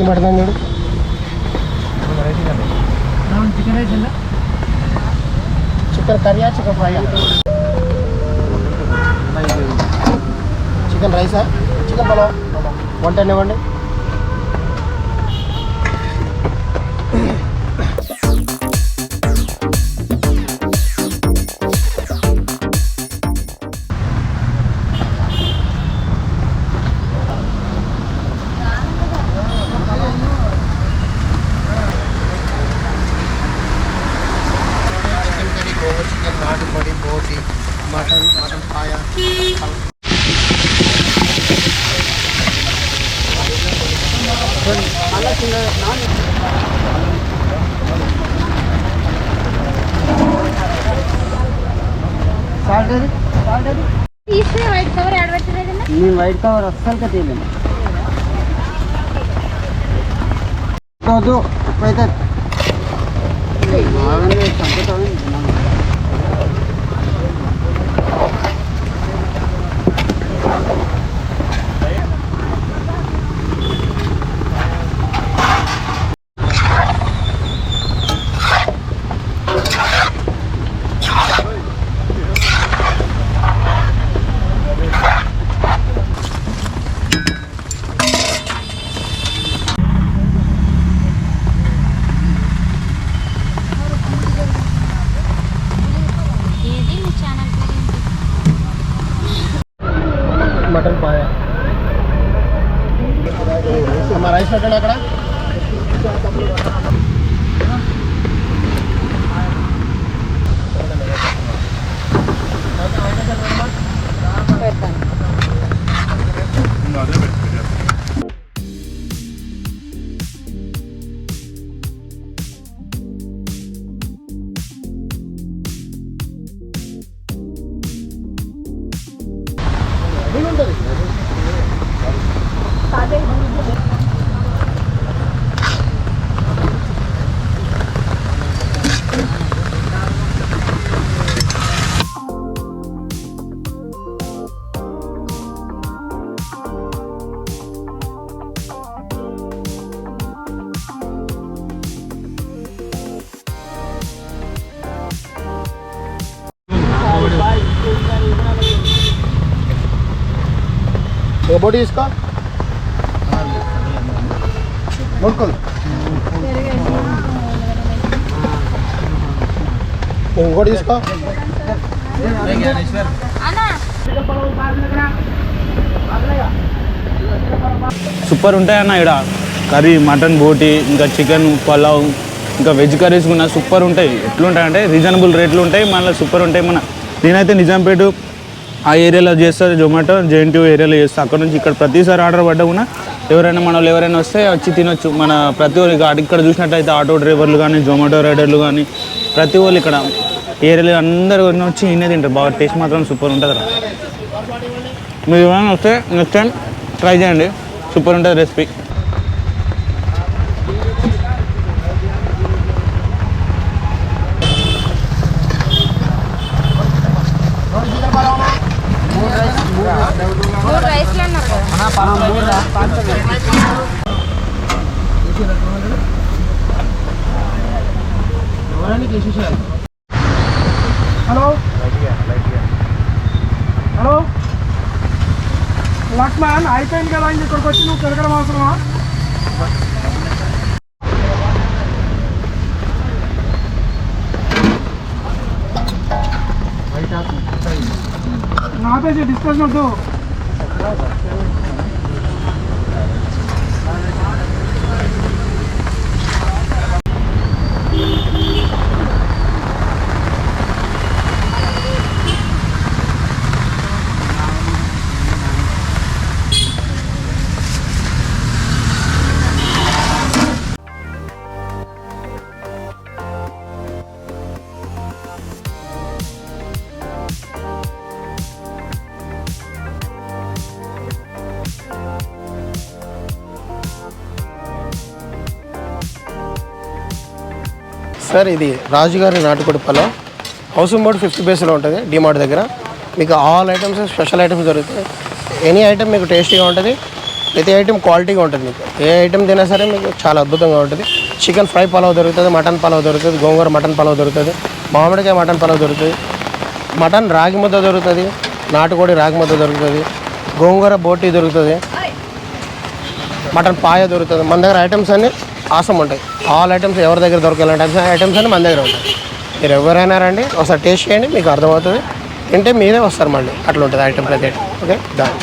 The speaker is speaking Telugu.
మటన్ చూడు చికెన్ కర్రీయా చికెన్ ఫ్రైయా చికెన్ రైసా చికెన్ పలావ్ 110 ఇవ్వండి. చికెన్ నాటు కోడి బోటి మటన్ ఫ్రై నేను వైట్ కవర్ అస్సలు తీయలేను. ఇప్పుడైతే మటన్ పాయ మా రైస్ పెట్టండి అక్కడ. బోటి తీసుకో ముడుకోదు ఇంకోటి తీసుకో. సూపర్ ఉంటాయి అన్న ఇక్కడ కర్రీ మటన్ బోటి ఇంకా చికెన్ పలావ్ ఇంకా వెజ్ కర్రీస్ కూడా సూపర్ ఉంటాయి. ఎట్లుంటాయంటే రీజనబుల్ రేట్లు ఉంటాయి, మళ్ళీ సూపర్ ఉంటాయి. మన నేనైతే నిజాంపేట ఆ ఏరియాలో చేస్తుంది జొమాటో, జేఎన్టీయూ ఏరియాలో చేస్తాను. అక్కడ నుంచి ఇక్కడ ప్రతిసారి ఆర్డర్ పడ్డా కూడా ఎవరైనా మనలో ఎవరైనా వస్తే వచ్చి తినొచ్చు. మన ప్రతి ఒక్కరు ఇక్కడ చూసినట్టయితే ఆటో డ్రైవర్లు కానీ జొమాటో రైడర్లు కానీ ప్రతి వాళ్ళు ఇక్కడ ఏరియాలో అందరు వచ్చి ఇన్నే తింటారు. బాగా టేస్ట్ మాత్రం సూపర్ ఉంటుంది. మీరు ఎవరైనా వస్తే నెక్స్ట్ టైం ట్రై చేయండి, సూపర్ ఉంటుంది రెసిపీ. హలో హలో లక్ష్మణ్ అయిపోయింది కదా ఇంక ఇక్కడికి వచ్చి నువ్వు తిరగడం అవసరమా? నాతో డిస్కషన్ వద్దు. సార్ ఇది రాజుగారి నాటుకోడి పలావ్ హౌసింగ్ బోర్డ్ 50 బేస్లో ఉంటుంది డిమార్ట్ దగ్గర. మీకు ఆల్ ఐటమ్స్ స్పెషల్ ఐటమ్స్ దొరుకుతాయి. ఎనీ ఐటమ్ మీకు టేస్టీగా ఉంటుంది, ప్రతి ఐటెం క్వాలిటీగా ఉంటుంది మీకు. ఏ ఐటెం తినా సరే మీకు చాలా అద్భుతంగా ఉంటుంది. చికెన్ ఫ్రై పలావ్ దొరుకుతుంది, మటన్ పలావ్ దొరుకుతుంది, గోంగూర మటన్ పలావ్ దొరుకుతుంది, మామిడికాయ మటన్ పలావ్ దొరుకుతుంది, మటన్ రాగి ముద్ద దొరుకుతుంది, నాటుకోడి రాగి ముద్ద దొరుకుతుంది, గోంగూర బోటీ దొరుకుతుంది, మటన్ పాయ దొరుకుతుంది. మన దగ్గర ఐటమ్స్ అన్నీ ఆసం ఉంటాయి. ఆల్ ఐటమ్స్ ఎవరి దగ్గర దొరకాలంటే ఐటమ్స్ అన్నీ మన దగ్గర ఉంటాయి. మీరు ఎవరైనా రండి, ఒకసారి టేస్ట్ చేయండి, మీకు అర్థమవుతుంది. తింటే మీరే వస్తారు మళ్ళీ. అట్లా ఉంటుంది ఐటమ్ ప్రతి ఐటమ్. ఓకే, దాని